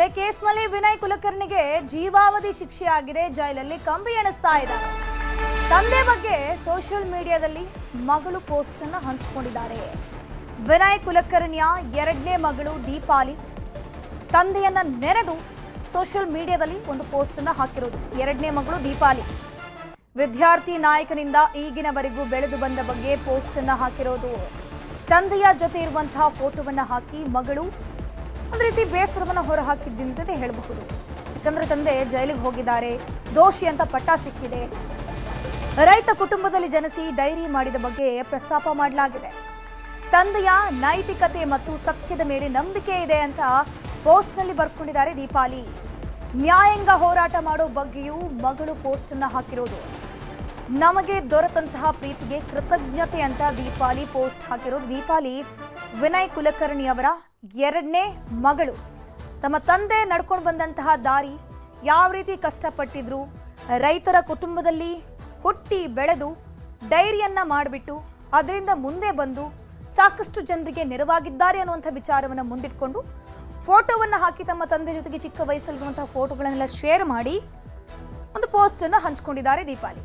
ಕೊಲೆ ಕೇಸ್ನಲ್ಲಿ ವಿನಯ್ ಕುಲಕರ್ಣಿಗೆ ಜೀವಾವಧಿ ಶಿಕ್ಷೆ ಆಗಿದೆ. ಜೈಲಲ್ಲಿ ಕಂಬಿ ಎಣಿಸ್ತಾ ಇದ್ದಾರೆ. ತಂದೆ ಬಗ್ಗೆ ಸೋಷಿಯಲ್ ಮೀಡಿಯಾದಲ್ಲಿ ಮಗಳು ಪೋಸ್ಟ್ ಅನ್ನು ಹಂಚಿಕೊಂಡಿದ್ದಾರೆ. ವಿನಯ್ ಕುಲಕರ್ಣಿಯ ಎರಡನೇ ಮಗಳು ದೀಪಾಲಿ ತಂದೆಯನ್ನ ನೆನೆದು ಸೋಷಿಯಲ್ ಮೀಡಿಯಾದಲ್ಲಿ ಒಂದು ಪೋಸ್ಟ್ ಅನ್ನು ಹಾಕಿರೋದು. ಎರಡನೇ ಮಗಳು ದೀಪಾಲಿ ವಿದ್ಯಾರ್ಥಿ ನಾಯಕನಿಂದ ಈಗಿನವರೆಗೂ ಬೆಳೆದು ಬಂದ ಬಗ್ಗೆ ಪೋಸ್ಟ್ ಅನ್ನು ಹಾಕಿರೋದು. ತಂದೆಯ ಜೊತೆ ಇರುವಂತಹ ಫೋಟೋವನ್ನ ಹಾಕಿ ಮಗಳು ಒಂದು ರೀತಿ ಬೇಸರವನ್ನು ಹೊರಹಾಕಿದ್ದಂತೆ ಹೇಳಬಹುದು. ಯಾಕಂದ್ರೆ ತಂದೆ ಜೈಲಿಗೆ ಹೋಗಿದ್ದಾರೆ, ದೋಷಿ ಅಂತ ಪಟ್ಟ ಸಿಕ್ಕಿದೆ. ರೈತ ಕುಟುಂಬದಲ್ಲಿ ಜನಿಸಿ ಡೈರಿ ಮಾಡಿದ ಬಗ್ಗೆ ಪ್ರಸ್ತಾಪ ಮಾಡಲಾಗಿದೆ. ತಂದೆಯ ನೈತಿಕತೆ ಮತ್ತು ಸತ್ಯದ ಮೇಲೆ ನಂಬಿಕೆ ಇದೆ ಅಂತ ಪೋಸ್ಟ್ನಲ್ಲಿ ಬರ್ಕೊಂಡಿದ್ದಾರೆ ದೀಪಾಲಿ. ನ್ಯಾಯಾಂಗ ಹೋರಾಟ ಮಾಡೋ ಬಗ್ಗೆಯೂ ಮಗಳು ಪೋಸ್ಟ್ ಅನ್ನ ಹಾಕಿರೋದು. ನಮಗೆ ದೊರೆತಂತಹ ಪ್ರೀತಿಗೆ ಕೃತಜ್ಞತೆ ಅಂತ ದೀಪಾಲಿ ಪೋಸ್ಟ್ ಹಾಕಿರೋದು. ದೀಪಾಲಿ ವಿನಯ್ ಕುಲಕರ್ಣಿ ಅವರ ಎರಡನೇ ಮಗಳು. ತಮ್ಮ ತಂದೆ ನಡ್ಕೊಂಡು ಬಂದಂತಹ ದಾರಿ, ಯಾವ ರೀತಿ ಕಷ್ಟಪಟ್ಟಿದ್ರು, ರೈತರ ಕುಟುಂಬದಲ್ಲಿ ಹುಟ್ಟಿ ಬೆಳೆದು ಡೈರಿಯನ್ನ ಮಾಡಿಬಿಟ್ಟು ಅದರಿಂದ ಮುಂದೆ ಬಂದು ಸಾಕಷ್ಟು ಜನರಿಗೆ ನೆರವಾಗಿದ್ದಾರೆ ಅನ್ನುವಂಥ ವಿಚಾರವನ್ನು ಮುಂದಿಟ್ಕೊಂಡು ಫೋಟೋವನ್ನು ಹಾಕಿ ತಮ್ಮ ತಂದೆ ಜೊತೆಗೆ ಚಿಕ್ಕ ವಯಸ್ಸಲ್ಲಿರುವಂತಹ ಫೋಟೋಗಳನ್ನೆಲ್ಲ ಶೇರ್ ಮಾಡಿ ಒಂದು ಪೋಸ್ಟ್ ಅನ್ನು ಹಂಚಿಕೊಂಡಿದ್ದಾರೆ ದೀಪಾಲಿ.